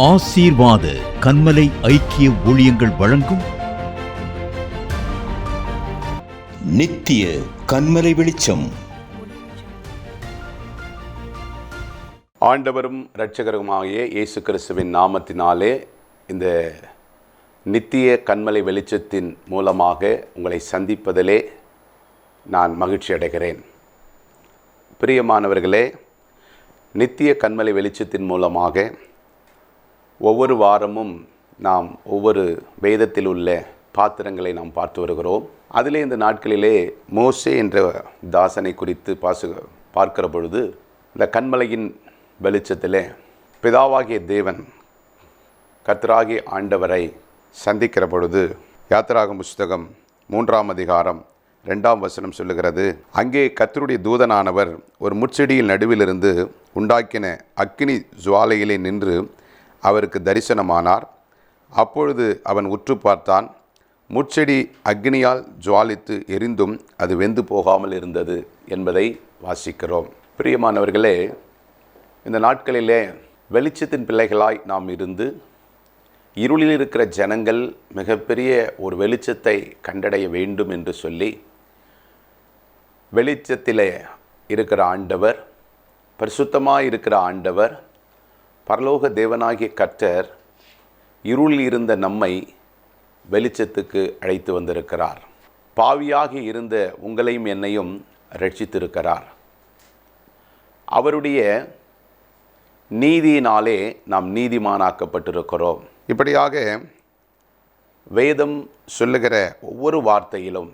ஆசீர்வாத கன்மலை ஐக்கிய ஊழியங்கள் வழங்கும் நித்திய கன்மலை வெளிச்சம். ஆண்டவரும் இரட்சகருமாகிய இயேசு கிறிஸ்துவின் நாமத்தினாலே இந்த நித்திய கன்மலை வெளிச்சத்தின் மூலமாக உங்களை சந்திப்பதிலே நான் மகிழ்ச்சி அடைகிறேன். பிரியமானவர்களே, நித்திய கன்மலை வெளிச்சத்தின் மூலமாக ஒவ்வொரு வாரமும் நாம் ஒவ்வொரு வேதத்தில் உள்ள பாத்திரங்களை நாம் பார்த்து வருகிறோம். அதிலே இந்த நாட்களிலே மோசே என்ற தாசனை குறித்து பார்க்கிற பொழுது, இந்த கன்மலையின் வெளிச்சத்திலே பிதாவாகிய தேவன் கர்த்தராகிய ஆண்டவரை சந்திக்கிற பொழுது, யாத்திராகம புஸ்தகம் 3ஆம் அதிகாரம் 2ஆம் வசனம் சொல்லுகிறது, அங்கே கர்த்தருடைய தூதனானவர் ஒரு முட்செடியில் நடுவிலிருந்து உண்டாக்கின அக்கினி ஜுவாலையிலே நின்று அவருக்கு தரிசனமானார். அப்பொழுது அவன் உற்று பார்த்தான். முட்செடி அக்னியால் ஜுவாலித்து எரிந்தும் அது வெந்து போகாமல் இருந்தது என்பதை வாசிக்கிறோம். பிரியமானவர்களே, இந்த நாட்களிலே வெளிச்சத்தின் பிள்ளைகளாய் நாம் இருந்து இருளில் இருக்கிற ஜனங்கள் மிகப்பெரிய ஒரு வெளிச்சத்தை கண்டடைய வேண்டும் என்று சொல்லி, வெளிச்சத்திலே இருக்கிற ஆண்டவர், பரிசுத்தமாக இருக்கிற ஆண்டவர், பரலோக தேவனாகிய கர்த்தர் இருளில் இருந்த நம்மை வெளிச்சத்துக்கு அழைத்து வந்திருக்கிறார். பாவியாகி இருந்த உங்களையும் என்னையும் ரட்சித்திருக்கிறார். அவருடைய நீதியினாலே நாம் நீதிமானாக்கப்பட்டிருக்கிறோம். இப்படியாக வேதம் சொல்லுகிற ஒவ்வொரு வார்த்தையிலும்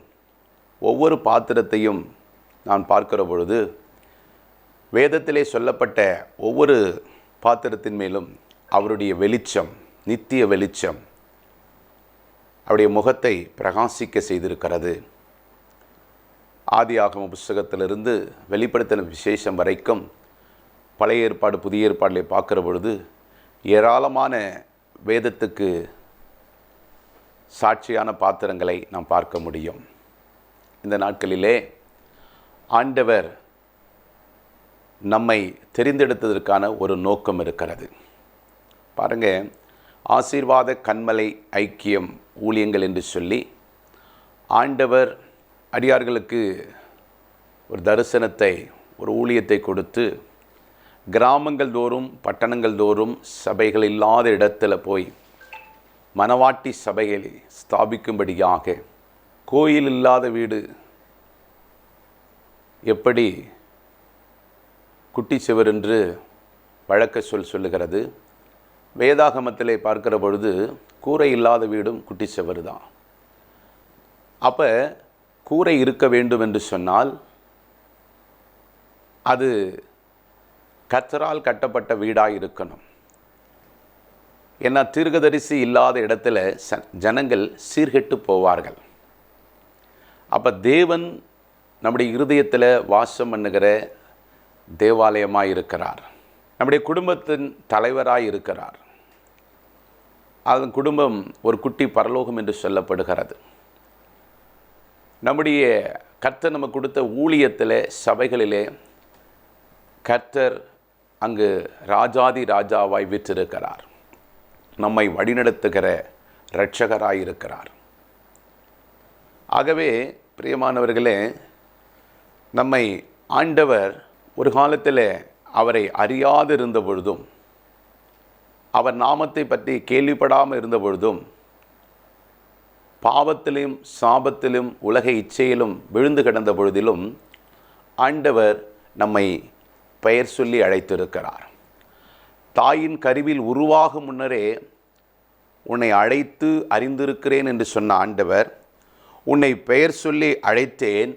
ஒவ்வொரு பாத்திரத்தையும் நான் பார்க்கிற பொழுது, வேதத்திலே சொல்லப்பட்ட ஒவ்வொரு பாத்திரத்தின் மேலும் அவருடைய வெளிச்சம், நித்திய வெளிச்சம் அவருடைய முகத்தை பிரகாசிக்க செய்திருக்கிறது. ஆதியாகம புஸ்தகத்திலிருந்து வெளிப்படுத்தின விசேஷம் வரைக்கும் பழைய ஏற்பாடு புதிய ஏற்பாடிலே பார்க்கிற பொழுது ஏராளமான வேதத்துக்கு சாட்சியான பாத்திரங்களை நாம் பார்க்க முடியும். இந்த நாட்களிலே ஆண்டவர் நம்மை தெரிந்தெடுத்ததற்கான ஒரு நோக்கம் இருக்கிறது. பாருங்கள், ஆசீர்வாத கன்மலை ஐக்கியம் ஊழியங்கள் என்று சொல்லி ஆண்டவர் அடியார்களுக்கு ஒரு தரிசனத்தை, ஒரு ஊழியத்தை கொடுத்து கிராமங்கள் தோறும் பட்டணங்கள் தோறும் சபைகள் இல்லாத இடத்துல போய் மனவாட்டி சபைகளை ஸ்தாபிக்கும்படியாக, கோயில் இல்லாத வீடு எப்படி குட்டி சுவர் என்று வழக்க சொல்லுகிறது, வேதாகமத்திலே பார்க்கிற பொழுது கூரை இல்லாத வீடும் குட்டி சுவர் தான். அப்போ கூரை இருக்க வேண்டும் என்று சொன்னால் அது கர்த்தரால் கட்டப்பட்ட வீடாக இருக்கணும். ஏன்னா தீர்க்கதரிசி இல்லாத இடத்துல ஜனங்கள் சீர்கெட்டு போவார்கள். அப்போ தேவன் நம்முடைய இருதயத்தில் வாசம் பண்ணுகிற தேவாலயமாக இருக்கிறார். நம்முடைய குடும்பத்தின் தலைவராக இருக்கிறார். அதன் குடும்பம் ஒரு குட்டி பரலோகம் என்று சொல்லப்படுகிறது. நம்முடைய கர்த்தர் நம்ம கொடுத்த ஊழியத்தில், சபைகளிலே கர்த்தர் அங்கு ராஜாதி ராஜாவாய் வீற்றிருக்கிறார். நம்மை வழிநடத்துகிற இரட்சகராய் இருக்கிறார். ஆகவே பிரியமானவர்களே, நம்மை ஆண்டவர் ஒரு காலத்தில் அவரை அறியாதிருந்த பொழுதும், அவர் நாமத்தை பற்றி கேள்விப்படாமல் இருந்த பொழுதும், பாவத்திலும் சாபத்திலும் உலக இச்சையிலும் விழுந்து கிடந்த பொழுதிலும் ஆண்டவர் நம்மை பெயர் சொல்லி அழைத்திருக்கிறார். தாயின் கருவில் உருவாகும் முன்னரே உன்னை அழைத்து அறிந்திருக்கிறேன் என்று சொன்ன ஆண்டவர், உன்னை பெயர் சொல்லி அழைத்தேன்,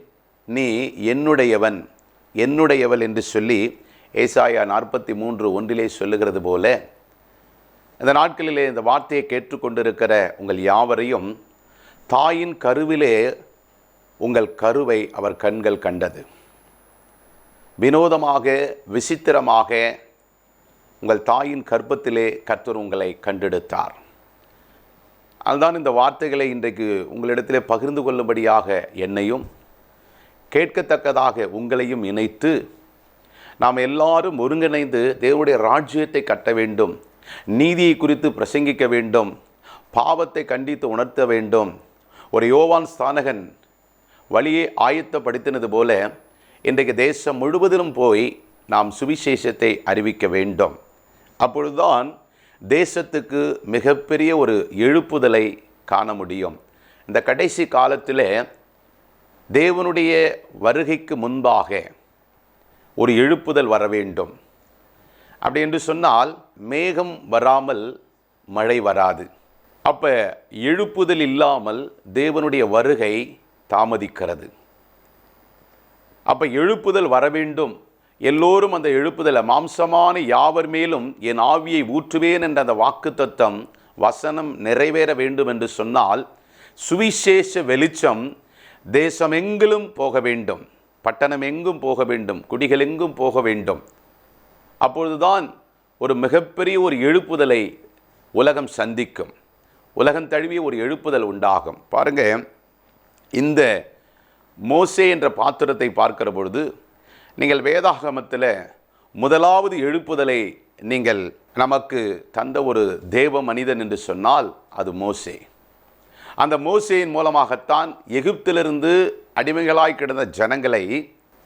நீ என்னுடையவன் என்னுடையவள் என்று சொல்லி ஏசாயா 43:1 சொல்லுகிறது போல, இந்த நாட்களிலே இந்த வார்த்தையை கேட்டுக்கொண்டிருக்கிற உங்கள் யாவரையும் தாயின் கருவிலே உங்கள் கருவை அவர் கண்கள் கண்டது. வினோதமாக, விசித்திரமாக உங்கள் தாயின் கர்ப்பத்திலே கர்த்தர் உங்களை கண்டெடுத்தார். அதுதான் இந்த வார்த்தைகளை இன்றைக்கு உங்களிடத்திலே பகிர்ந்து கொள்ளும்படியாக என்னையும், கேட்கத்தக்கதாக உங்களையும் இணைத்து நாம் எல்லாரும் ஒருங்கிணைந்து தேவனுடைய ராஜ்யத்தை கட்ட வேண்டும், நீதியை குறித்து பிரசங்கிக்க வேண்டும், பாவத்தை கண்டித்து உணர்த்த வேண்டும். ஒரு யோவான் ஸ்நானகன் வழியை ஆயத்தப்படுத்தினது போல இன்றைக்கு தேசம் முழுவதிலும் போய் நாம் சுவிசேஷத்தை அறிவிக்க வேண்டும். அப்பொழுதுதான் தேசத்துக்கு மிகப்பெரிய ஒரு எழுப்புதலை காண முடியும். இந்த கடைசி காலத்தில் தேவனுடைய வருகைக்கு முன்பாக ஒரு எழுப்புதல் வர வேண்டும். அப்படி என்று சொன்னால் மேகம் வராமல் மழை வராது. அப்போ எழுப்புதல் இல்லாமல் தேவனுடைய வருகை தாமதிக்கிறது. அப்போ எழுப்புதல் வர வேண்டும். எல்லோரும் அந்த எழுப்புதலை, மாம்சமான யாவர் மேலும் என் ஆவியை ஊற்றுவேன் என்ற அந்த வாக்குத்தத்தம் வசனம் நிறைவேற வேண்டும் என்று சொன்னால் சுவிசேஷ வெளிச்சம் தேசமெங்கிலும் போக வேண்டும், பட்டணம் எங்கும் போக வேண்டும், குடிகள் எங்கும் போக வேண்டும். அப்பொழுதுதான் ஒரு மிகப்பெரிய ஒரு எழுப்புதலை உலகம் சந்திக்கும். உலகம் தழுவிய ஒரு எழுப்புதல் உண்டாகும். பாருங்க, இந்த மோசே என்ற பாத்திரத்தை பார்க்கிற பொழுது நீங்கள் வேதாகமத்தில் முதலாவது எழுப்புதலை நீங்கள் நமக்கு தந்த ஒரு தேவ மனிதன் என்று சொன்னால் அது மோசே. அந்த மோசேயின் மூலமாகத்தான் எகிப்திலிருந்து அடிமைகளாய் கிடந்த ஜனங்களை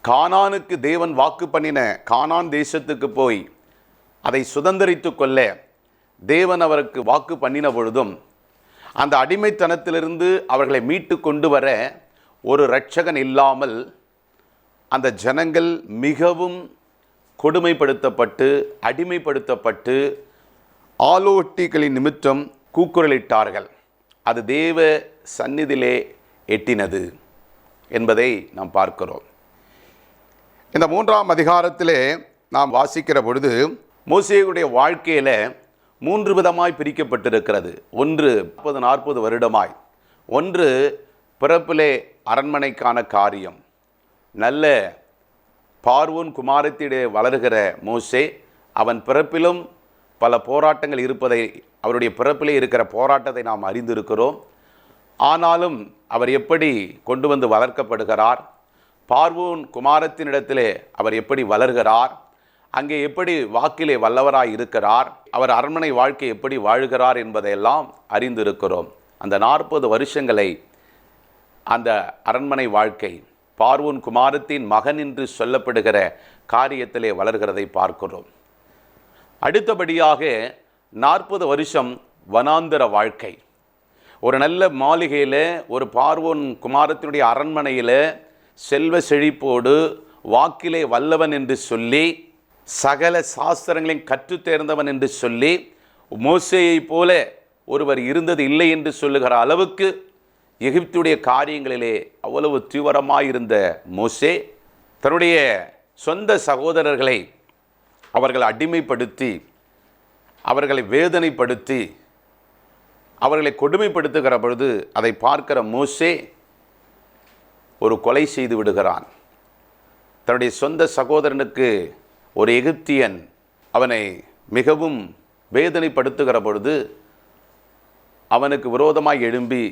கானானுக்கு தேவன் வாக்கு பண்ணின கானான் தேசத்துக்கு போய் அதை சுதந்தரித்து கொள்ள தேவன் அவருக்கு வாக்கு பண்ணின பொழுதும் அந்த அடிமைத்தனத்திலிருந்து அவர்களை மீட்டு கொண்டு வர ஒரு இரட்சகன் இல்லாமல் அந்த ஜனங்கள் மிகவும் கொடுமைப்படுத்தப்பட்டு அடிமைப்படுத்தப்பட்டு ஆலோட்டிகளின் நிமித்தம் கூக்குரலிட்டார்கள். அது தேவ சந்நிதியிலே எட்டினது என்பதை நாம் பார்க்கிறோம். இந்த 3ஆம் அதிகாரத்திலே நாம் வாசிக்கிற பொழுது மோசேயுடைய வாழ்க்கையில் 3 விதமாய் பிரிக்கப்பட்டிருக்கிறது. ஒன்று 40 வருடமாய், ஒன்று பிறப்பிலே அரண்மனைக்கான காரியம். நல்ல பார்வோன் குமாரத்திலே வளர்கிற மோசே, அவன் பிறப்பிலும் பல போராட்டங்கள் இருப்பதை, அவருடைய பிறப்பிலே இருக்கிற போராட்டத்தை நாம் அறிந்திருக்கிறோம். ஆனாலும் அவர் எப்படி கொண்டு வந்து வளர்க்கப்படுகிறார், பார்வோன் குமாரத்தினிடத்திலே அவர் எப்படி வளர்கிறார், அங்கே எப்படி வாக்கிலே வல்லவராய் இருக்கிறார், அவர் அரண்மனை வாழ்க்கை எப்படி வாழ்கிறார் என்பதையெல்லாம் அறிந்திருக்கிறோம். அந்த 40 வருஷங்களை அந்த அரண்மனை வாழ்க்கை பார்வோன் குமாரத்தின் மகன் என்று சொல்லப்படுகிற காரியத்திலே வளர்கிறதை பார்க்கிறோம். அடுத்தபடியாக 40 வருஷம் வனாந்தர வாழ்க்கை. ஒரு நல்ல மாளிகையில், ஒரு பார்வோன் குமாரத்தினுடைய அரண்மனையில் செல்வ செழிப்போடு வாக்கிலே வல்லவன் என்று சொல்லி சகல சாஸ்திரங்களையும் கற்றுத் தேர்ந்தவன் என்று சொல்லி மோசேயை போல ஒருவர் இருந்தது இல்லை என்று சொல்லுகிற அளவுக்கு எகிப்துடைய காரியங்களிலே அவ்வளவு தீவிரமாயிருந்த மோசே தன்னுடைய சொந்த சகோதரர்களை அவர்கள் அடிமைப்படுத்தி, அவர்களை வேதனைப்படுத்தி, அவர்களை கொடுமைப்படுத்துகிற பொழுது அதை பார்க்கிற மோசே ஒரு கொலை செய்து விடுகிறான். தன்னுடைய சொந்த சகோதரனுக்கு ஒரு எகிப்தியன் அவனை மிகவும் வேதனைப்படுத்துகிற பொழுது அவனுக்கு விரோதமாய் எழும்பி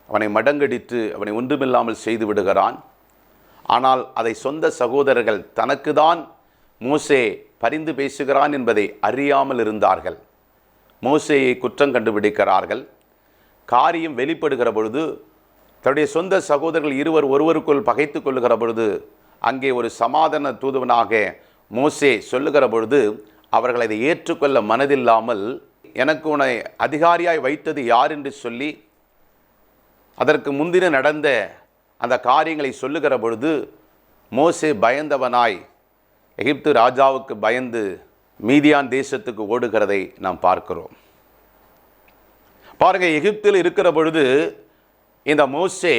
அவனை மடங்கடித்து அவனை ஒன்றுமில்லாமல் செய்து விடுகிறான். ஆனால் அதை சொந்த சகோதரர்கள் தனக்கு தான் மோசே பரிந்து பேசுகிறான் என்பதை அறியாமல் இருந்தார்கள். மோசேயை குற்றம் கண்டுபிடிக்கிறார்கள். காரியம் வெளிப்படுகிற பொழுது தன்னுடைய சொந்த சகோதரர்கள் இருவர் ஒருவருக்குள் பகைத்து கொள்ளுகிற பொழுது அங்கே ஒரு சமாதான தூதுவனாக மோசே சொல்லுகிற பொழுது அவர்கள் அதை ஏற்றுக்கொள்ள மனதில்லாமல், எனக்கு உன்னை அதிகாரியாய் வைத்தது யார் என்று சொல்லி அதற்கு முந்தின நடந்த அந்த காரியங்களை சொல்லுகிற பொழுது மோசே பயந்தவனாய் எகிப்து ராஜாவுக்கு பயந்து மீதியான் தேசத்துக்கு ஓடுகிறதை நாம் பார்க்கிறோம். பாருங்க, எகிப்தில் இருக்கிற பொழுது இந்த மோசே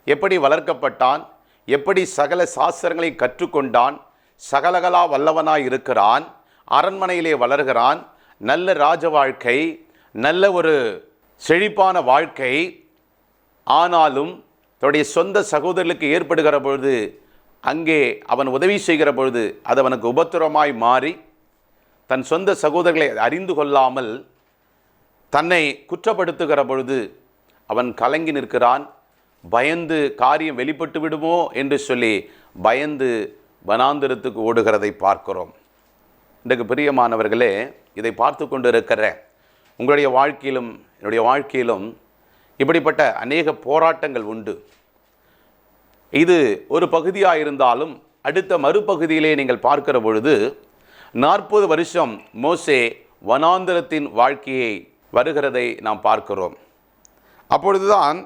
எப்படி வளர்க்கப்பட்டான், எப்படி சகல சாஸ்திரங்களை கற்றுக்கொண்டான், சகலகலா வல்லவனாய் இருக்கிறான், அரண்மனையிலே வளர்கிறான், நல்ல ராஜ வாழ்க்கை, நல்ல ஒரு செழிப்பான வாழ்க்கை. ஆனாலும் தன்னுடைய சொந்த சகோதரர்களுக்கு ஏற்படுகிற பொழுது, அங்கே அவன் உதவி செய்கிற பொழுது அது அவனுக்கு உபத்திரமாய் மாறி தன் சொந்த சகோதரர்களை அறிந்து கொள்ளாமல் தன்னை குற்றப்படுத்துகிற பொழுது அவன் கலங்கி நிற்கிறான். பயந்து காரியம் வெளிப்பட்டு விடுமோ என்று சொல்லி பயந்து வனாந்திரத்துக்கு ஓடுகிறதை பார்க்கிறோம். இன்றைக்கு பிரியமானவர்களே, இதை பார்த்து கொண்டு இருக்கிற உங்களுடைய வாழ்க்கையிலும் என்னுடைய வாழ்க்கையிலும் இப்படிப்பட்ட அநேக போராட்டங்கள் உண்டு. இது ஒரு பகுதியாக இருந்தாலும் அடுத்த மறுபகுதியிலே நீங்கள் பார்க்கிற பொழுது 40 வருஷம் மோசே வனாந்தரத்தின் வாழ்க்கையை வருகிறதை நாம் பார்க்கிறோம். அப்பொழுதுதான்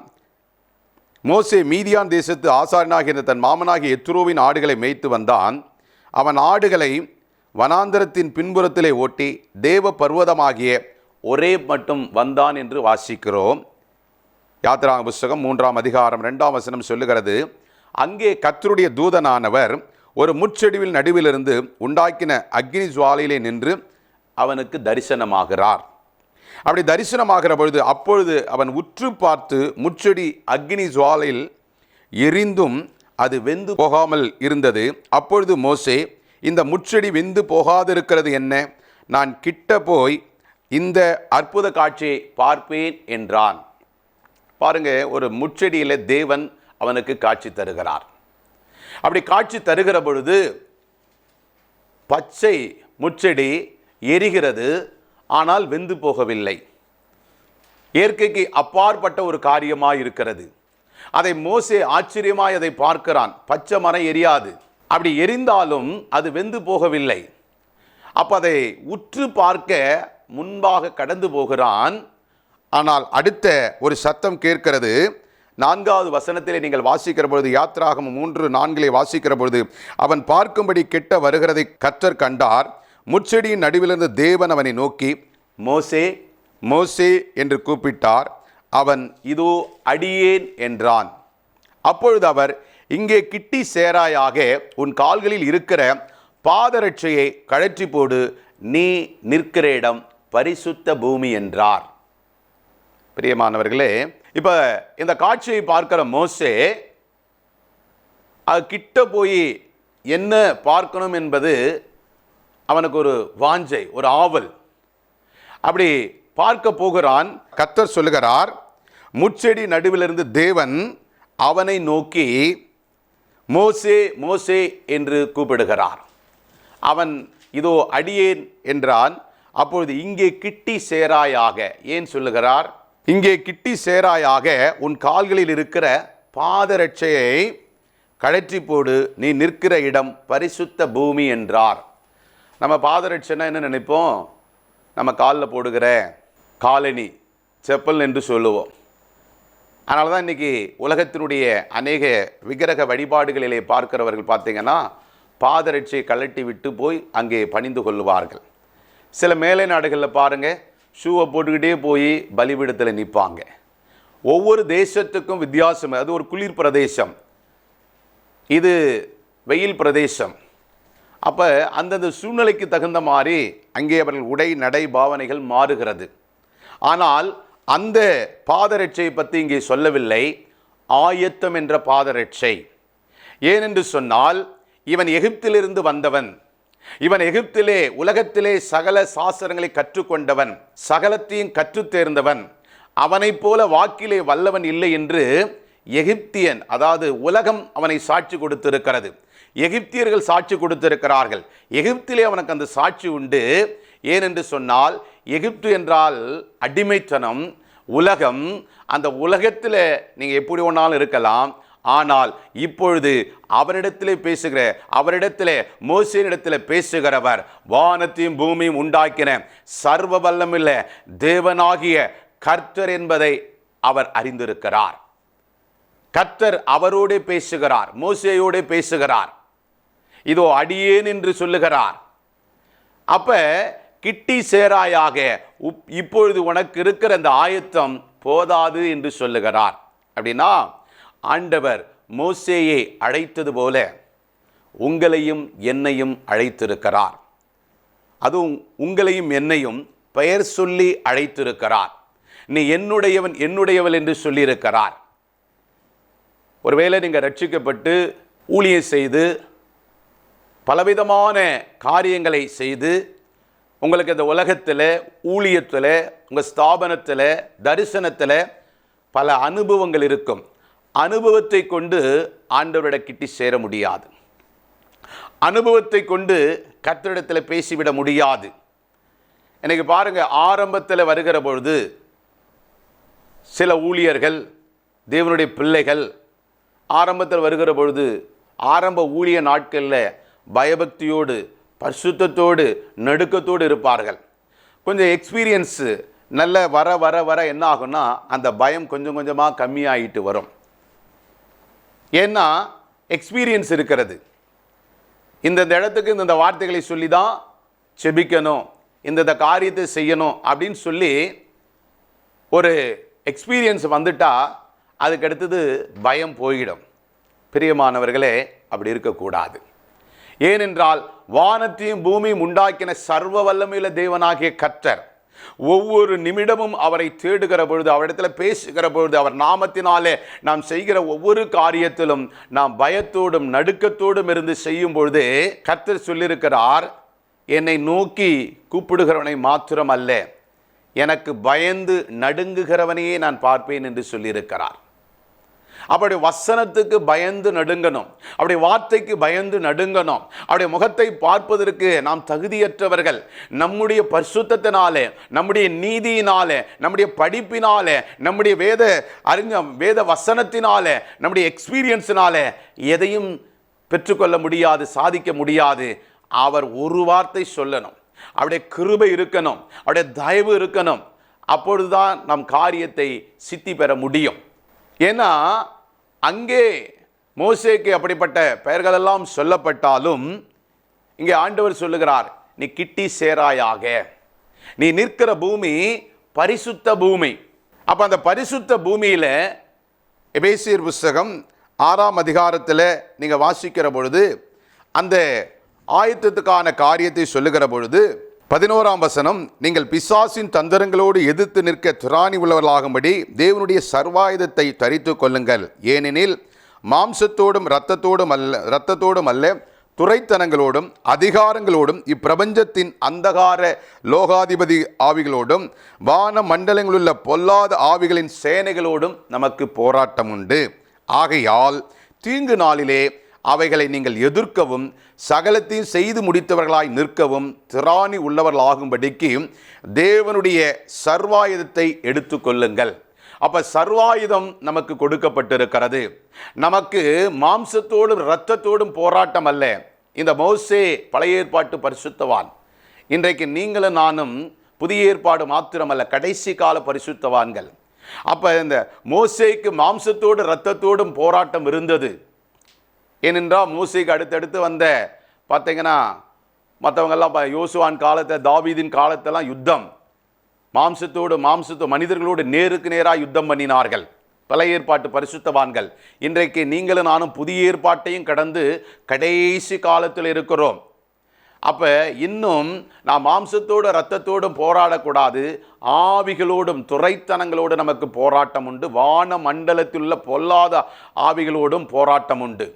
மோசே மீதியான் தேசத்து ஆசாரியனாகிய தன் மாமனாகிய எத்ரோவின் ஆடுகளை மேய்த்து வந்தான். அவன் ஆடுகளை வனாந்தரத்தின் பின்புறத்திலே ஓட்டி தேவ பர்வதமாகிய ஒரே மட்டும் வந்தான் என்று வாசிக்கிறோம். யாத்திராகம புஸ்தகம் 3ஆம் அதிகாரம் 2ஆம் வசனம் சொல்லுகிறது, அங்கே கர்த்தருடைய தூதனானவர் ஒரு முட்செடிவில் நடுவிலிருந்து உண்டாக்கின அக்னி ஜுவாலையிலே நின்று அவனுக்கு தரிசனமாகிறார். அப்படி தரிசனமாகிற பொழுது அப்பொழுது அவன் உற்று பார்த்து முட்செடி அக்னி ஜுவாலையில் எரிந்தும் அது வெந்து போகாமல் இருந்தது. அப்பொழுது மோசே, இந்த முட்செடி வெந்து போகாதிருக்கிறது என்ன? நான் கிட்ட போய் இந்த அற்புத காட்சியை பார்ப்பேன் என்றான். பாருங்க, ஒரு முட்செடியில் தேவன் அவனுக்கு காட்சி தருகிறார். அப்படி காட்சி தருகிற பொழுது பச்சை முட்செடி எரிகிறது, ஆனால் வெந்து போகவில்லை. இயற்கைக்கு அப்பாற்பட்ட ஒரு காரியமாய் இருக்கிறது. அதை மோசே ஆச்சரியமாய் அதை பார்க்கிறான். பச்சை மரம் எரியாது, அப்படி எரிந்தாலும் அது வெந்து போகவில்லை. அப்போ அதை உற்று பார்க்க முன்பாக கடந்து போகிறான். ஆனால் அடுத்த ஒரு சத்தம் கேட்கிறது. 4வது வசனத்திலே நீங்கள் வாசிக்கிற பொழுது, யாத்திராகமம் 3:4 வாசிக்கிற பொழுது, அவன் பார்க்கும்படி கெட்ட வருகிறதை கர்த்தர் கண்டார். முட்செடியின் நடுவிலிருந்து தேவன் அவனை நோக்கி, மோசே மோசே என்று கூப்பிட்டார். அவன் இதோ அடியேன் என்றான். அப்பொழுது அவர், இங்கே கிட்டி சேராயாக உன் கால்களில் இருக்கிற பாதரட்சையை கழற்றி போடு, நீ நிற்கிற இடம் பரிசுத்த பூமி என்றார். பிரியமானவர்களே, இப்போ இந்த காட்சியை பார்க்கிற மோசே அது கிட்ட போய் என்ன பார்க்கணும் என்பது அவனுக்கு ஒரு வாஞ்சை, ஒரு ஆவல். அப்படி பார்க்க போகிறான். கர்த்தர் சொல்லுகிறார், முட்செடி நடுவிலிருந்து தேவன் அவனை நோக்கி மோசே மோசே என்று கூப்பிடுகிறார். அவன் இதோ அடியேன் என்றான். அப்பொழுது இங்கே கிட்டி சேராயாக, ஏன் சொல்லுகிறார்? இங்கே கிட்டி சேராயாக உன் கால்களில் இருக்கிற பாதரட்சையை கழற்றி போடு, நீ நிற்கிற இடம் பரிசுத்த பூமி என்றார். நம்ம பாதரட்சைன்னா என்ன நினைப்போம்? நம்ம காலில் போடுகிற காலணி, செப்பல் என்று சொல்லுவோம். அதனால தான் இன்றைக்கி உலகத்தினுடைய அநேக விக்கிரக வழிபாடுகளிலே பார்க்கிறவர்கள் பார்த்தீங்கன்னா பாதரட்சையை கழட்டி விட்டு போய் அங்கே பணிந்து கொள்வார்கள். சில மேலை நாடுகளில் பாருங்கள், ஷூவை போட்டுக்கிட்டே போய் பலிபீடத்தில் நிற்பாங்க. ஒவ்வொரு தேசத்துக்கும் வித்தியாசம். அது ஒரு குளிர் பிரதேசம், இது வெயில் பிரதேசம். அப்போ அந்தந்த சூழ்நிலைக்கு தகுந்த மாதிரி அங்கே அவர்கள் உடை நடை பாவனைகள் மாறுகிறது. ஆனால் அந்த பாதரட்சையை பற்றி இங்கே சொல்லவில்லை. ஆயத்தம் என்ற பாதரட்சை. ஏனென்று சொன்னால், இவன் எகிப்திலிருந்து வந்தவன். இவன் எகிப்திலே உலகத்திலே சகல சாஸ்திரங்களை கற்றுக்கொண்டவன், சகலத்தையும் கற்றுத் தேர்ந்தவன். அவனைப் போல வாக்கிலே வல்லவன் இல்லை என்று எகிப்தியன், அதாவது உலகம் அவனை சாட்சி கொடுத்திருக்கிறது. எகிப்தியர்கள் சாட்சி கொடுத்திருக்கிறார்கள். எகிப்திலே அவனுக்கு அந்த சாட்சி உண்டு. ஏனென்று சொன்னால், எகிப்து என்றால் அடிமைத்தனம், உலகம். அந்த உலகத்தில் நீங்கள் எப்படி ஒன்றாலும் இருக்கலாம். ஆனால் இப்பொழுது அவரிடத்திலே பேசுகிற, அவரிடத்திலே மோசேனிடத்தில் பேசுகிறவர் வானத்தையும் பூமியும் உண்டாக்கின சர்வ வல்லமுள்ள தேவனாகிய கர்த்தர் என்பதை அவர் அறிந்திருக்கிறார். கர்த்தர் அவரோடு பேசுகிறார், மோசேயோடு பேசுகிறார். இதோ அடியேன் என்று சொல்லுகிறார். அப்ப கிட்டி சேராயாக, இப்பொழுது உனக்கு இருக்கிற அந்த ஆயத்தம் போதாது என்று சொல்லுகிறார். அப்படின்னா ஆண்டவர் மோசேயை அழைத்தது போல உங்களையும் என்னையும் அழைத்திருக்கிறார். அதுவும் உங்களையும் என்னையும் பெயர் சொல்லி அழைத்திருக்கிறார். நீ என்னுடையவன் என்னுடையவள் என்று சொல்லியிருக்கிறார். ஒருவேளை நீங்கள் ரட்சிக்கப்பட்டு ஊழியம் செய்து பலவிதமான காரியங்களை செய்து உங்களுக்கு இந்த உலகத்தில், ஊழியத்தில், உங்கள் ஸ்தாபனத்தில், தரிசனத்தில் பல அனுபவங்கள் இருக்கும். அனுபவத்தை கொண்டு ஆண்டவரிட கிட்டி சேர முடியாது. அனுபவத்தை கொண்டு கர்த்தரிடத்தில் பேசிவிட முடியாது. இன்னைக்கு பாருங்க, ஆரம்பத்தில் வருகிற பொழுது சில ஊழியர்கள், தேவனுடைய பிள்ளைகள் ஆரம்பத்தில் வருகிற பொழுது ஆரம்ப ஊழிய நாட்களில் பயபக்தியோடு, பரிசுத்தத்தோடு, நடுக்கத்தோடு இருப்பார்கள். கொஞ்சம் எக்ஸ்பீரியன்ஸு நல்ல வர வர வர என்ன ஆகும்னா அந்த பயம் கொஞ்சம் கொஞ்சமாக கம்மியாகிட்டு வரும். ஏன்னா எக்ஸ்பீரியன்ஸ் இருக்கிறது. இந்த இடத்துக்கு இந்த வார்த்தைகளை சொல்லி தான் செபிக்கணும், இந்த காரியத்தை செய்யணும் அப்படின்னு சொல்லி ஒரு எக்ஸ்பீரியன்ஸ் வந்துட்டா அதுக்கு அடுத்தது பயம் போயிடும். பிரியமானவர்களே, அப்படி இருக்கக்கூடாது. ஏனென்றால் வானத்தையும் பூமியும் உண்டாக்கின சர்வ வல்லமையுள்ள தேவனாகிய கர்த்தர் ஒவ்வொரு நிமிடமும் அவரை தேடுகிற பொழுது, அவரிடத்தில் பேசுகிற பொழுது, அவர் நாமத்தினாலே நாம் செய்கிற ஒவ்வொரு காரியத்திலும் நாம் பயத்தோடும் நடுக்கத்தோடும் இருந்து செய்யும் பொழுது கர்த்தர் சொல்லியிருக்கிறார், என்னை நோக்கி கூப்பிடுகிறவனை மாத்திரம் அல்ல, எனக்கு பயந்து நடுங்குகிறவனையே நான் பார்ப்பேன் என்று சொல்லியிருக்கிறார். அப்படி வசனத்துக்கு பயந்து நடுங்கணும், அப்படி வார்த்தைக்கு பயந்து நடுங்கணும். அப்படி முகத்தை பார்ப்பதற்கு நாம் தகுதியற்றவர்கள். நம்முடைய பரிசுத்தத்தினாலே, நம்முடைய நீதியினாலே, நம்முடைய படிப்பினாலே, நம்முடைய வேத வசனத்தினாலே, நம்முடைய எக்ஸ்பீரியன்ஸினாலே எதையும் பெற்றுக்கொள்ள முடியாது, சாதிக்க முடியாது. அவர் ஒரு வார்த்தை சொல்லணும், அவருடைய கிருபை இருக்கணும், அவருடைய தயவு இருக்கணும். அப்பொழுதுதான் நம் காரியத்தை சித்தி பெற முடியும். ஏன்னா அங்கே மோசேக்கு அப்படிப்பட்ட பெயர்களெல்லாம் சொல்லப்பட்டாலும் இங்கே ஆண்டவர் சொல்லுகிறார், நீ கிட்டி சேராயாக, நீ நிற்கிற பூமி பரிசுத்த பூமி. அப்போ அந்த பரிசுத்த பூமியில் எபேசியர் புஸ்தகம் 6ஆம் அதிகாரத்தில் நீங்கள் வாசிக்கிற பொழுது அந்த ஆயத்தத்துக்கான காரியத்தை சொல்லுகிற பொழுது 11ஆம் வசனம், நீங்கள் பிசாசின் தந்திரங்களோடு எதிர்த்து நிற்க திராணி உள்ளவர்களாகும்படி தேவனுடைய சர்வாயுதத்தை தரித்து கொள்ளுங்கள். ஏனெனில் மாம்சத்தோடும் இரத்தத்தோடும் அல்ல துரைத்தனங்களோடும் அதிகாரங்களோடும் இப்பிரபஞ்சத்தின் அந்தகார லோகாதிபதி ஆவிகளோடும் வான மண்டலங்களுள்ள பொல்லாத ஆவிகளின் சேனைகளோடும் நமக்கு போராட்டம் உண்டு. ஆகையால் தீங்கு நாளிலே அவைகளை நீங்கள் எதிர்க்கவும் சகலத்தையும் செய்து முடித்தவர்களாய் நிற்கவும் திராணி உள்ளவர்களாகும்படிக்கு தேவனுடைய சர்வாயுதத்தை எடுத்துக்கொள்ளுங்கள். அப்ப சர்வாயுதம் நமக்கு கொடுக்கப்பட்டிருக்கிறது. நமக்கு மாம்சத்தோடும் இரத்தத்தோடும் போராட்டம் அல்ல. இந்த மோசே பழைய ஏற்பாட்டு பரிசுத்தவான், இன்றைக்கு நீங்களும் நானும் புதிய ஏற்பாடு மாத்திரமல்ல, கடைசி கால பரிசுத்தவான்கள். அப்ப இந்த மோசேக்கு மாம்சத்தோடு இரத்தத்தோடும் போராட்டம் இருந்தது. ஏனென்றால் மோசேக்கு அடுத்தடுத்து வந்த பார்த்தீங்கன்னா மற்றவங்கெல்லாம் யோசுவான் காலத்தை, தாவீதின் காலத்தெல்லாம் யுத்தம், மாம்சத்தோடு மனிதர்களோடு நேருக்கு நேராக யுத்தம் பண்ணினார்கள் பழைய ஏற்பாட்டு பரிசுத்தவான்கள். இன்றைக்கு நீங்களும் நானும் புதிய ஏற்பாட்டையும் கடந்து கடைசி காலத்தில் இருக்கிறோம். அப்போ இன்னும் நாம் மாம்சத்தோடு இரத்தத்தோடும் போராடக்கூடாது, ஆவிகளோடும் துரைத்தனங்களோடு நமக்கு போராட்டம் உண்டு. வான மண்டலத்தில் உள்ள பொல்லாத ஆவிகளோடும் போராட்டம் உண்டு.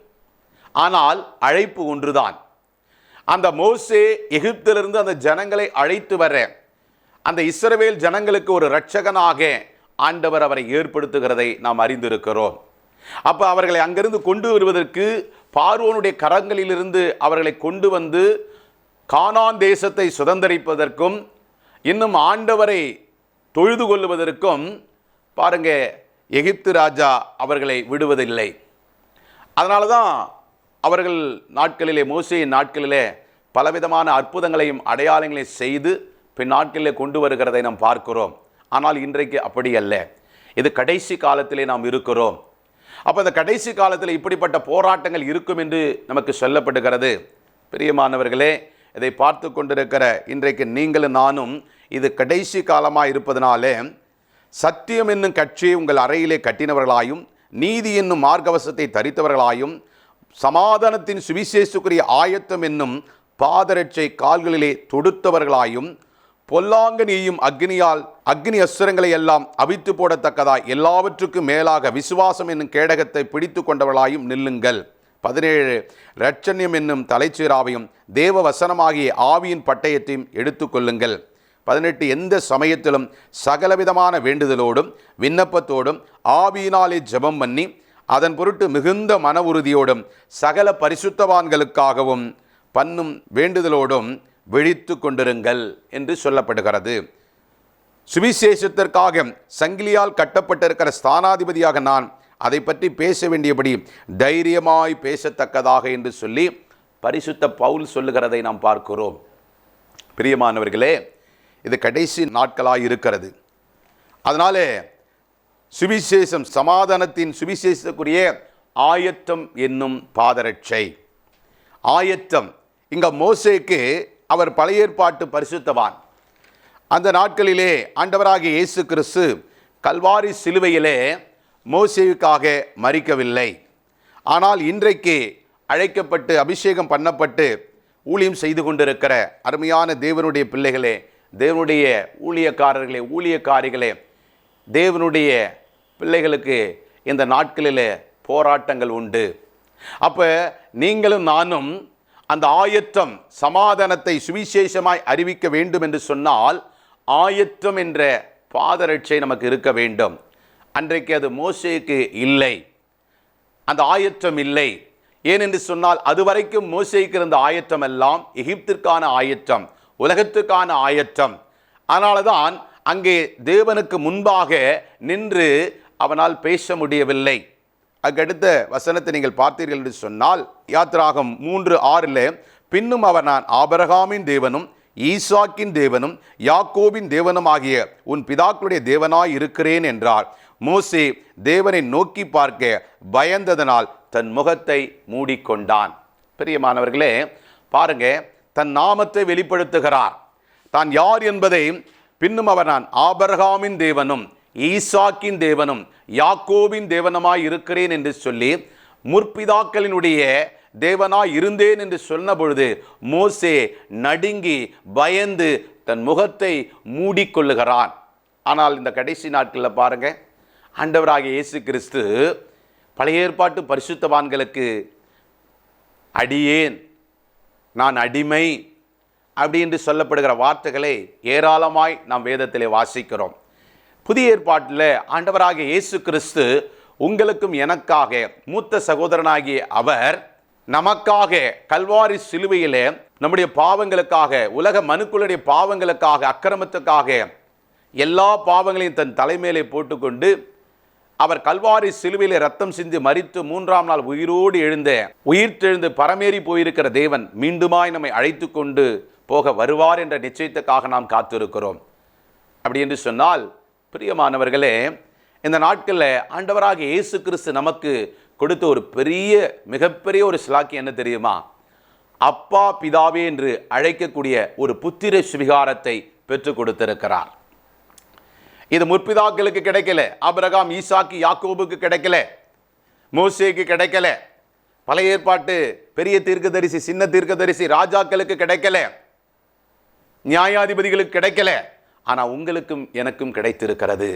ஆனால் அழைப்பு ஒன்றுதான். அந்த மோசே எகிப்திலிருந்து அந்த ஜனங்களை அழைத்து வர, அந்த இஸ்ரவேல் ஜனங்களுக்கு ஒரு இரட்சகனாக ஆண்டவர் அவரை ஏற்படுத்துகிறதை நாம் அறிந்திருக்கிறோம். அப்போ அவர்களை அங்கிருந்து கொண்டு வருவதற்கு பார்வோனுடைய கரங்களிலிருந்து அவர்களை கொண்டு வந்து கானான் தேசத்தை சுதந்தரிப்பதற்கும் இன்னும் ஆண்டவரை தொழுது கொள்ளுவதற்கும் பாருங்க, எகிப்து ராஜா அவர்களை விடுவதில்லை. அதனால தான் அவர்கள் நாட்களிலே, மோசேயின் நாட்களிலே பலவிதமான அற்புதங்களையும் அடையாளங்களையும் செய்து பின் நாட்களிலே கொண்டு வருகிறதை நாம் பார்க்கிறோம். ஆனால் இன்றைக்கு அப்படி அல்ல. இது கடைசி காலத்திலே நாம் இருக்கிறோம். அப்போ இந்த கடைசி காலத்தில் இப்படிப்பட்ட போராட்டங்கள் இருக்கும் என்று நமக்கு சொல்லப்படுகிறது. பிரியமானவர்களே, இதை பார்த்து கொண்டிருக்கிற இன்றைக்கு நீங்களும் நானும் இது கடைசி காலமாக இருப்பதனாலே சத்தியம் என்னும் கட்சியை உங்கள் அறையிலே கட்டினவர்களாயும், நீதி என்னும் மார்க்கவசத்தை தரித்தவர்களாயும், சமாதானத்தின் சுவிசேஷத்துக்குரிய ஆயத்தம் என்னும் பாதரட்சை கால்களிலே தொடுத்தவர்களாயும், பொல்லாங்கனியும் அக்னி அஸ்திரங்களை எல்லாம் அவித்து போடத்தக்கதாய் எல்லாவற்றுக்கும் மேலாக விசுவாசம் என்னும் கேடகத்தை பிடித்து கொண்டவர்களாயும் நில்லுங்கள். 17 இரட்சண்யம் என்னும் தலைச்சீராவையும் தேவ வசனமாகிய ஆவியின் பட்டயத்தையும் எடுத்துக்கொள்ளுங்கள். 18 எந்த சமயத்திலும் சகலவிதமான வேண்டுதலோடும் விண்ணப்பத்தோடும் ஆவியினாலே ஜெபம் பண்ணி அதன் பொருட்டு மிகுந்த மன உறுதியோடும் சகல பரிசுத்தவான்களுக்காகவும் பண்ணும் வேண்டுதலோடும் விழித்து கொண்டிருங்கள் என்று சொல்லப்படுகிறது. சுவிசேஷத்திற்காக சங்கிலியால் கட்டப்பட்டிருக்கிற ஸ்தானாதிபதியாக நான் அதை பற்றி பேச வேண்டியபடி தைரியமாய் பேசத்தக்கதாக என்று சொல்லி பரிசுத்த பவுல் சொல்லுகிறதை நாம் பார்க்கிறோம். பிரியமானவர்களே, இது கடைசி நாட்களாக இருக்கிறது. அதனாலே சுவிசேஷம், சமாதானத்தின் சுவிசேஷத்துக்குரிய ஆயத்தம் என்னும் பாதரட்சை. ஆயத்தம். இங்க மோசேக்கு அவர் பழைய ஏற்பாட்டு பரிசுத்தவான். அந்த நாட்களிலே ஆண்டவராகிய இயேசு கிறிஸ்து கல்வாரி சிலுவையிலே மோசேவுக்காக மரிக்கவில்லை. ஆனால் இன்றைக்கு அழைக்கப்பட்டு அபிஷேகம் பண்ணப்பட்டு ஊழியம் செய்து கொண்டிருக்கிற அருமையான தேவனுடைய பிள்ளைகளே, தேவனுடைய ஊழியக்காரர்களே, ஊழியக்காரிகளே, தேவனுடைய பிள்ளைகளுக்கு இந்த நாட்களில் போராட்டங்கள் உண்டு. அப்போ நீங்களும் நானும் அந்த ஆயத்தம், சமாதானத்தை சுவிசேஷமாய் அறிவிக்க வேண்டும் என்று சொன்னால் ஆயத்தம் என்ற பாதரட்சை நமக்கு இருக்க வேண்டும். அன்றைக்கு அது மோசேக்கு இல்லை, அந்த ஆயத்தம் இல்லை. ஏனென்று சொன்னால் அதுவரைக்கும் மோசேக்கு இருந்த ஆயத்தம் எல்லாம் எகிப்திற்கான ஆயத்தம், உலகத்துக்கான ஆயத்தம். அதனால தான் அங்கே தேவனுக்கு முன்பாக நின்று அவனால் பேச முடியவில்லை. அதுக்கடுத்த வசனத்தை நீங்கள் பார்த்தீர்கள் என்று சொன்னால் யாத்திராகம் 3:6 பின்னும் அவர் நான் ஆபிரகாமின் தேவனும் ஈசாக்கின் தேவனும் யாக்கோபின் தேவனும் ஆகிய உன் பிதாக்களுடைய தேவனாய் இருக்கிறேன் என்றார். மோசே தேவனை நோக்கி பார்க்க பயந்ததனால் தன் முகத்தை மூடிக்கொண்டான். பிரியமானவர்களே, பாருங்க, தன் நாமத்தை வெளிப்படுத்துகிறார், தான் யார் என்பதை. பின்னும் அவர் நான் ஆபிரகாமின் தேவனும் ஈசாக்கின் தேவனும் யாக்கோபின் தேவனுமாய் இருக்கிறேன் என்று சொல்லி முற்பிதாக்களினுடைய தேவனாய் இருந்தேன் என்று சொன்ன பொழுது மோசே நடுங்கி பயந்து தன் முகத்தை மூடிக்கொள்ளுகிறான். ஆனால் இந்த கடைசி நாட்களில் பாருங்க, ஆண்டவராகிய இயேசு கிறிஸ்து பழைய ஏற்பாட்டு பரிசுத்தவான்களுக்கு அடியேன், நான் அடிமை அப்படி என்று சொல்லப்படுகிற வார்த்தைகளை ஏராளமாய் நாம் வேதத்திலே வாசிக்கிறோம். புதிய ஏற்பாட்டில் ஆண்டவராகிய இயேசு கிறிஸ்து உங்களுக்கும் எனக்காக, மூத்த சகோதரனாகிய அவர் நமக்காக கல்வாரி சிலுவையிலே நம்முடைய பாவங்களுக்காக, உலக மனுக்களுடைய பாவங்களுக்காக, அக்கிரமத்துக்காக எல்லா பாவங்களையும் தன் தலைமையிலே போட்டுக்கொண்டு அவர் கல்வாரி சிலுவையிலே ரத்தம் சிந்தி மரித்து 3ஆம் நாள் உயிரோடு உயிர்த்தெழுந்து பரமேறி போயிருக்கிற தேவன் மீண்டுமாய் நம்மை அழைத்து கொண்டு போக வருவார் என்ற நிச்சயத்துக்காக நாம் காத்திருக்கிறோம். அப்படி என்று சொன்னால் பிரியமானவர்களே, இந்த நாட்களில் ஆண்டவராகிய இயேசு கிறிஸ்து நமக்கு கொடுத்த ஒரு மிகப்பெரிய ஒரு சிலாக்கி என்ன தெரியுமா? அப்பா பிதாவே என்று அழைக்கக்கூடிய ஒரு புத்திர சுவிகாரத்தை பெற்றுக் கொடுத்திருக்கிறார். இது முற்பிதாக்களுக்கு கிடைக்கல, ஆபிரகாம், ஈசாக்கு, யாக்கோபுக்கு கிடைக்கல, மோசேக்கு கிடைக்கல, பழைய ஏற்பாட்டு பெரிய தீர்க்கதரிசி, சின்ன தீர்க்கதரிசி, ராஜாக்களுக்கு கிடைக்கல, நியாயாதிபதிகளுக்கு கிடைக்கல. ஆனால் உங்களுக்கும் எனக்கும் கிடைத்திருக்கிறது.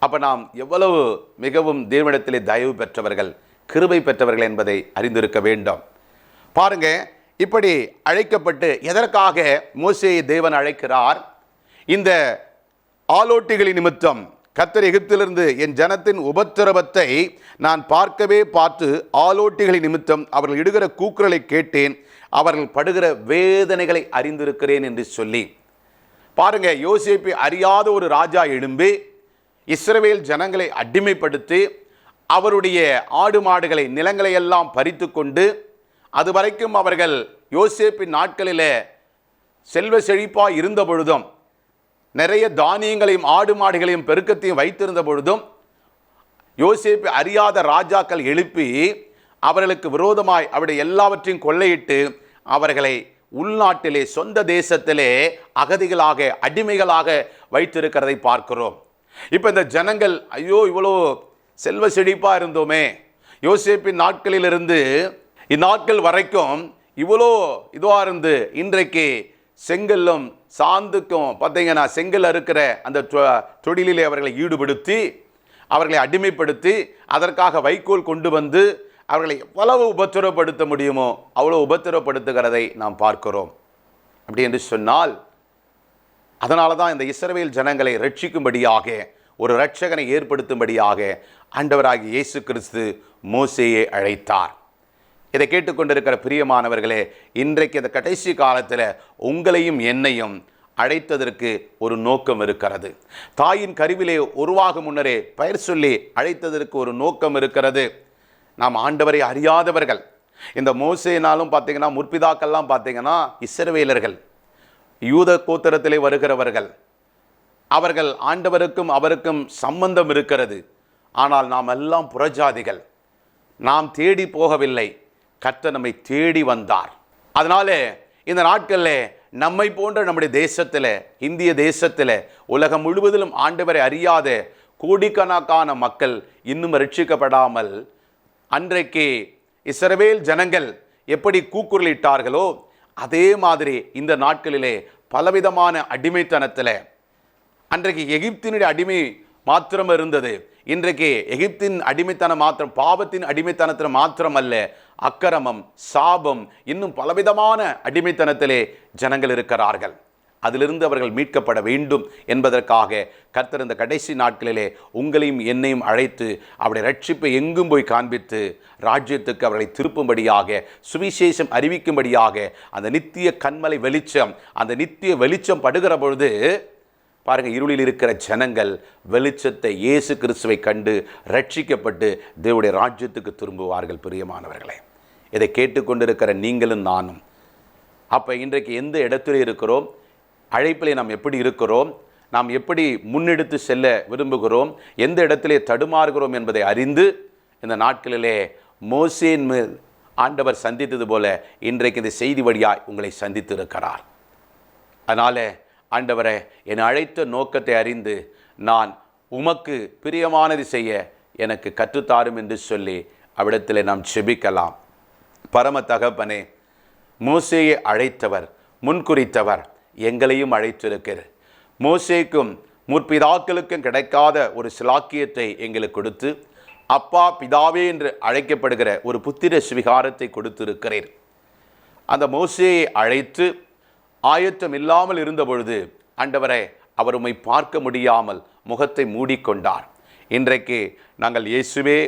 அப்போ நாம் எவ்வளவு மிகவும் தேவனிடத்திலே தயவு பெற்றவர்கள், கிருபை பெற்றவர்கள் என்பதை அறிந்திருக்க வேண்டும். பாருங்க, இப்படி அழைக்கப்பட்டு எதற்காக மோசேயை தேவன் அழைக்கிறார்? இந்த ஆலோட்டிகளின் நிமித்தம் கர்த்தர் எகிப்திலிருந்து என் ஜனத்தின் உபத்திரவத்தை நான் பார்த்து ஆலோட்டிகளின் நிமித்தம் அவர்கள் இடுகிற கூக்குரலை கேட்டேன், அவர்கள் படுகிற வேதனைகளை அறிந்திருக்கிறேன் என்று சொல்லி. பாருங்க, யோசேப்பை அறியாத ஒரு ராஜா எழும்பி இஸ்ரவேல் ஜனங்களை அடிமைப்படுத்தி அவருடைய ஆடு மாடுகளை, நிலங்களை எல்லாம் பறித்து கொண்டு, அதுவரைக்கும் அவர்கள் யோசேப்பின் நாட்களில் செல்வ செழிப்பாக இருந்த பொழுதும், நிறைய தானியங்களையும் ஆடு மாடுகளையும் பெருக்கத்தையும் வைத்திருந்த பொழுதும், யோசேப்பு அறியாத ராஜாக்கள் எழுப்பி அவர்களுக்கு விரோதமாய் அவருடைய எல்லாவற்றையும் கொள்ளையிட்டு அவர்களை உள்நாட்டிலே, சொந்த தேசத்திலே அகதிகளாக, அடிமைகளாக வைத்திருக்கிறதை பார்க்கிறோம். இப்போ இந்த ஜனங்கள், ஐயோ இவ்வளோ செல்வ செழிப்பாக இருந்தோமே, யோசேப்பின் நாட்களிலிருந்து இந்நாட்கள் வரைக்கும் இவ்வளோ இதுவாக இருந்து இன்றைக்கு செங்கல்லும் சாந்துக்கும் பார்த்தீங்கன்னா செங்கல் அறுக்கிற அந்த தொழிலிலே அவர்களை ஈடுபடுத்தி, அவர்களை அடிமைப்படுத்தி, அதற்காக வைக்கோல் கொண்டு வந்து அவர்களை எவ்வளவு உபத்திரப்படுத்த முடியுமோ அவ்வளோ உபத்திரப்படுத்துகிறதை நாம் பார்க்கிறோம். அப்படி என்று சொன்னால், அதனால தான் இந்த இஸ்ரவேல் ஜனங்களை ரட்சிக்கும்படியாக, ஒரு இரட்சகனை ஏற்படுத்தும்படியாக ஆண்டவராகிய இயேசு கிறிஸ்து மோசேயை அழைத்தார். இதை கேட்டுக்கொண்டிருக்கிற பிரியமானவர்களே, இன்றைக்கு இந்த கடைசி காலத்தில் உங்களையும் என்னையும் அழைத்ததற்கு ஒரு நோக்கம் இருக்கிறது. தாயின் கருவிலே உருவாகும் முன்னரே பெயர் சொல்லி அழைத்ததற்கு ஒரு நோக்கம் இருக்கிறது. நாம் ஆண்டவரை அறியாதவர்கள். இந்த மோசேனாலும் பார்த்தீங்கன்னா, முற்பிதாக்கள்லாம் பார்த்தீங்கன்னா இஸ்ரவேலர்கள், யூத கோத்திரத்திலே வருகிறவர்கள். அவர்கள் ஆண்டவருக்கும் அவருக்கும் சம்பந்தம் இருக்கிறது. ஆனால் நாம் எல்லாம் புறஜாதிகள். நாம் தேடி போகவில்லை, கர்த்தர் நம்மை தேடி வந்தார். அதனால இந்த நாட்களில் நம்மை போன்ற நம்முடைய தேசத்தில், இந்திய தேசத்தில், உலகம் முழுவதிலும் ஆண்டவரை அறியாத கோடிக்கணக்கான மக்கள் இன்னும் ரட்சிக்கப்படாமல், அன்றைக்கு இஸ்ரவேல் ஜனங்கள் எப்படி கூக்குரலிட்டார்களோ அதே மாதிரி இந்த நாட்களிலே பலவிதமான அடிமைத்தனத்தில், அன்றைக்கு எகிப்தினுடைய அடிமை மாத்திரம் இருந்தது. இன்றைக்கு எகிப்தின் அடிமைத்தனம் மாத்திரம், பாவத்தின் அடிமைத்தனத்தில் மாத்திரமல்ல, அக்கிரமம், சாபம், இன்னும் பலவிதமான அடிமைத்தனத்திலே ஜனங்கள் இருக்கிறார்கள். அதிலிருந்து அவர்கள் மீட்கப்பட வேண்டும் என்பதற்காக கர்த்தர் இந்த கடைசி நாட்களிலே உங்களையும் என்னையும் அழைத்து அவருடைய ரட்சிப்பை எங்கும் போய் காண்பித்து ராஜ்யத்துக்கு அவர்களை திருப்பும்படியாக, சுவிசேஷம் அறிவிக்கும்படியாக அந்த நித்திய கன்மலை வெளிச்சம், அந்த நித்திய வெளிச்சம் படுகிற பொழுது பாருங்கள், இருளில் இருக்கிற ஜனங்கள் வெளிச்சத்தை, இயேசு கிறிஸ்துவை கண்டு ரட்சிக்கப்பட்டு தேவனுடைய ராஜ்யத்துக்கு திரும்புவார்கள். பிரியமானவர்களே, இதை கேட்டுக்கொண்டிருக்கிற நீங்களும் நானும் அப்போ இன்றைக்கு எந்த இடத்துல இருக்கிறோம், அழைப்பிலே நாம் எப்படி இருக்கிறோம், நாம் எப்படி முன்னெடுத்து செல்ல விரும்புகிறோம், எந்த இடத்திலே தடுமாறுகிறோம் என்பதை அறிந்து இந்த நாட்களிலே மோசேயின் மேல் ஆண்டவர் சந்தித்தது போல இன்றைக்கு இந்த செய்தி வழியாய் உங்களை சந்தித்து இருக்கிறார். அதனால் ஆண்டவரே, என்னை அழைத்த நோக்கத்தை அறிந்து நான் உமக்கு பிரியமானது செய்ய எனக்கு கற்றுத்தாரும் என்று சொல்லி அவ்விடத்தில் நாம் செபிக்கலாம். பரம தகப்பனே, மோசேயை அழைத்தவர், முன்குறித்தவர், எங்களையும் அழைத்திருக்கிறார். மோசேக்கும் முற்பிதாக்களுக்கும் கிடைக்காத ஒரு சிலாக்கியத்தை எங்களுக்கு கொடுத்து, அப்பா பிதாவே என்று அழைக்கப்படுகிற ஒரு புத்திர சுவிகாரத்தை கொடுத்திருக்கிறீர். அந்த மோசேயை அழைத்து ஆயத்தம் இல்லாமல் இருந்த பொழுது ஆண்டவரே, அவர் உம்மை பார்க்க முடியாமல் முகத்தை மூடிக்கொண்டார். இன்றைக்கு நாங்கள் இயேசுவே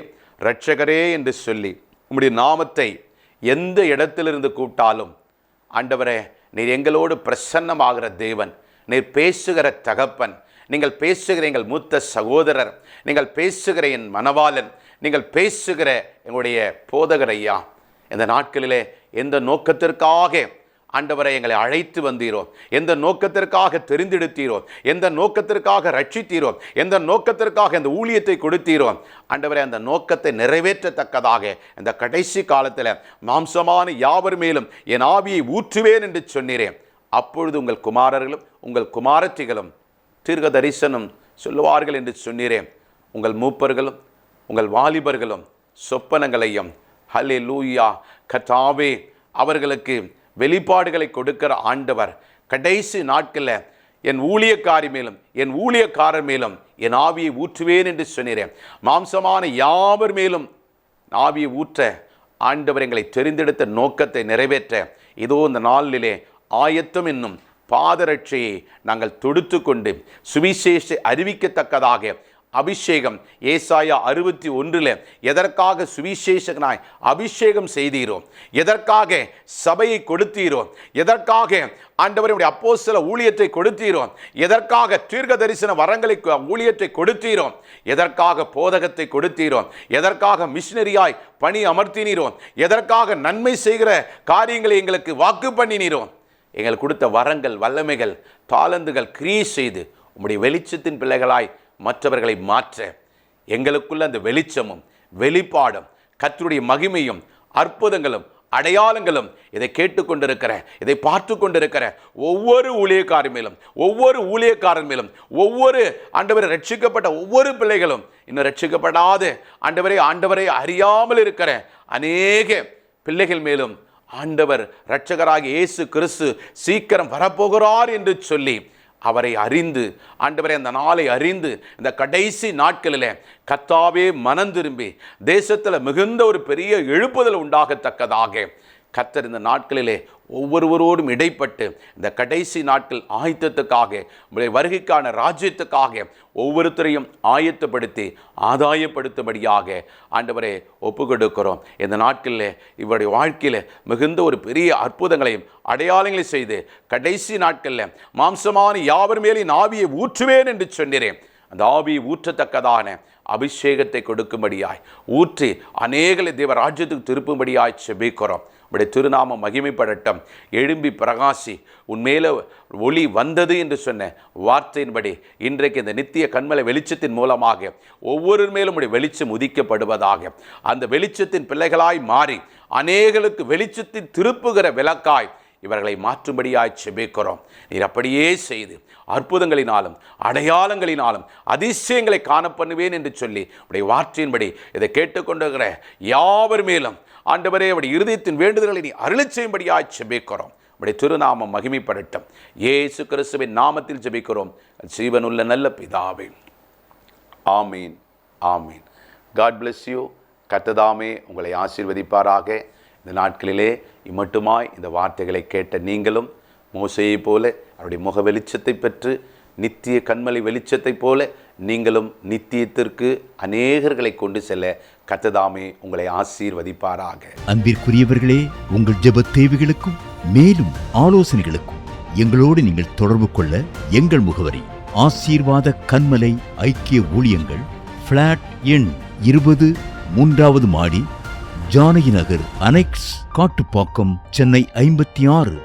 இரட்சகரே என்று சொல்லி உம்முடைய நாமத்தை எந்த இடத்திலிருந்து கூப்பிட்டாலும் ஆண்டவரே, நீர் எங்களோடு பிரசன்னமாகிற தேவன், நீர் பேசுகிற தகப்பன், நீங்கள் பேசுகிற எங்கள் மூத்த சகோதரர், நீங்கள் பேசுகிற என் மனவாளன், நீங்கள் பேசுகிற எங்களுடைய போதகர் ஐயா, இந்த நாட்களிலே எந்த நோக்கத்திற்காக ஆண்டவரை எங்களை அழைத்து வந்தீரோ, எந்த நோக்கத்திற்காக தெரிந்தெடுத்தீரோ, எந்த நோக்கத்திற்காக ரட்சித்தீரோ, எந்த நோக்கத்திற்காக இந்த ஊழியத்தை கொடுத்தீரோ, ஆண்டவரை அந்த நோக்கத்தை நிறைவேற்றத்தக்கதாக இந்த கடைசி காலத்தில் மாம்சமான யாவர் மேலும் என் ஆவியை ஊற்றுவேன் என்று சொன்னீரேன். அப்பொழுது உங்கள் குமாரர்களும் உங்கள் குமாரத்திகளும் தீர்க்க தரிசனம் சொல்லுவார்கள் என்று சொன்னீரேன். உங்கள் மூப்பர்களும் உங்கள் வாலிபர்களும் சொப்பனங்களையும் ஹல்லேலூயா கர்த்தாவே அவர்களுக்கு வெளிப்பாடுகளை கொடுக்கிற ஆண்டவர் கடைசி நாட்களில் என் ஊழியக்காரி மேலும் என் ஊழியக்காரர் மேலும் என் ஆவியை ஊற்றுவேன் என்று சொன்னீரேன். மாம்சமான யாவர் மேலும் ஆவியை ஊற்ற ஆண்டவர் எங்களை தெரிந்தெடுத்த நோக்கத்தை நிறைவேற்ற இதோ இந்த நாளிலே ஆயத்தம் என்னும் பாதரட்சையை நாங்கள் தொடுத்து கொண்டு சுவிசேஷ அறிவிக்கத்தக்கதாக அபிஷேகம் ஏசாயா 61 எதற்காக சுவிசேஷகனாய் அபிஷேகம் செய்தீரோ, எதற்காக சபையை கொடுத்தீரோ, எதற்காக ஆண்டவருடைய அப்போஸ்தல ஊழியத்தை கொடுத்தீரோ, எதற்காக தீர்க்க தரிசன வரங்களை ஊழியத்தை கொடுத்தீரோ, எதற்காக போதகத்தை கொடுத்தீரோ, எதற்காக மிஷனரியாய் பணி அமர்த்தினீரோ, எதற்காக நன்மை செய்கிற காரியங்களை எங்களுக்கு வாக்கு பண்ணினீரோ, எங்களுக்கு கொடுத்த வரங்கள், வல்லமைகள், தாளந்துகள் கிரியை செய்து உம்முடைய வெளிச்சத்தின் பிள்ளைகளாய் மற்றவர்களை மாற்ற எங்களுக்குள்ள அந்த வெளிச்சமும் வெளிப்பாடும் கர்த்தருடைய மகிமையும் அற்புதங்களும் அடையாளங்களும் இதை கேட்டுக்கொண்டிருக்கிற, இதை பார்த்து கொண்டிருக்கிற ஒவ்வொரு ஊழியக்காரன் மேலும் ஒவ்வொரு ஆண்டவரை ரட்சிக்கப்பட்ட ஒவ்வொரு பிள்ளைகளும், இன்னும் ரட்சிக்கப்படாத ஆண்டவரை அறியாமல் இருக்கிற அநேக பிள்ளைகள் மேலும் ஆண்டவர் இரட்சகராகிய இயேசு கிறிஸ்து சீக்கிரம் வரப்போகிறார் என்று சொல்லி அவரை அறிந்து, ஆண்டவரை அந்த நாளை அறிந்து இந்த கடைசி நாட்களில் கர்த்தாவே மனம் திரும்பி தேசத்தில் மிகுந்த ஒரு பெரிய எழுப்புதல் உண்டாகத்தக்கதாக கர்த்தர் இந்த நாட்களிலே ஒவ்வொருவரோடும் இடைப்பட்டு இந்த கடைசி நாட்கள் ஆயத்தத்துக்காக, உங்களுடைய வருகைக்கான ராஜ்யத்துக்காக ஒவ்வொருத்தரையும் ஆயத்தப்படுத்தி ஆதாயப்படுத்தும்படியாக ஆண்டவரே ஒப்பு கொடுக்கிறோம். இந்த நாட்களில் இவருடைய வாழ்க்கையில் மிகுந்த ஒரு பெரிய அற்புதங்களையும் அடையாளங்களையும் செய்து கடைசி நாட்களில் மாம்சமான யாவர் மேலும் ஆவியை ஊற்றுவேன் என்று சொன்னேன். அந்த ஆவியை ஊற்றத்தக்கதான அபிஷேகத்தை கொடுக்கும்படியாய் ஊற்றி அநேகலை தேவ ராஜ்யத்துக்கு திருப்பும்படியாய் செபிக்கிறோம். உடைய திருநாமம் மகிமைப்படட்டும். எழும்பி பிரகாசி, உன்மேல ஒளி வந்தது என்று சொன்ன வார்த்தையின்படி இன்றைக்கு இந்த நித்திய கண்மலை வெளிச்சத்தின் மூலமாக ஒவ்வொரு மேலும் உடைய வெளிச்சம் உதிக்கப்படுவதாக, அந்த வெளிச்சத்தின் பிள்ளைகளாய் மாறி அநேகளுக்கு வெளிச்சத்தின் திருப்புகிற விளக்காய் இவர்களை மாற்றும்படியாய் செபிக்கிறோம். நீர் அப்படியே செய்து அற்புதங்களினாலும் அடையாளங்களினாலும் அதிசயங்களை காணப்பண்ணுவேன் என்று சொல்லி உடைய வார்த்தையின்படி இதை கேட்டுக்கொண்டிருக்கிற யாவர் மேலும் ஆண்டவரே உடைய இருதயத்தின் வேண்டுதல்களை நீ அருளச் செய்யும்படியாய் செபிக்கிறோம். உடைய திருநாமம் மகிமைப்படட்டும். இயேசு கிறிஸ்துவின் நாமத்தில் ஜெபிக்கிறோம் ஜீவனுள்ள நல்ல பிதாவே, ஆமீன், ஆமீன். God bless you. கர்த்ததாமே உங்களை ஆசீர்வதிப்பாராக. இந்த நாட்களிலே இம்மட்டுமாய் இந்த வார்த்தைகளை கேட்ட நீங்களும் மோசேயை போல அவருடைய முக வெளிச்சத்தை பெற்று நித்திய கண்மலை வெளிச்சத்தை போல நீங்களும் நித்தியத்திற்கு அநேகர்களை கொண்டு செல்ல கர்த்ததாமே உங்களை ஆசீர்வதிப்பாராக. அன்பிற்குரியவர்களே, உங்கள் ஜெப தேவைகளுக்கும் மேலும் ஆலோசனைகளுக்கும் எங்களோடு நீங்கள் தொடர்பு கொள்ள எங்கள் முகவரி: ஆசீர்வாத கண்மலை ஐக்கிய ஊழியங்கள், பிளாட் எண் 20, 3வது மாடி, ஜானகி நகர், அனெக்ஸ், காட்டுப்பாக்கம், சென்னை 56.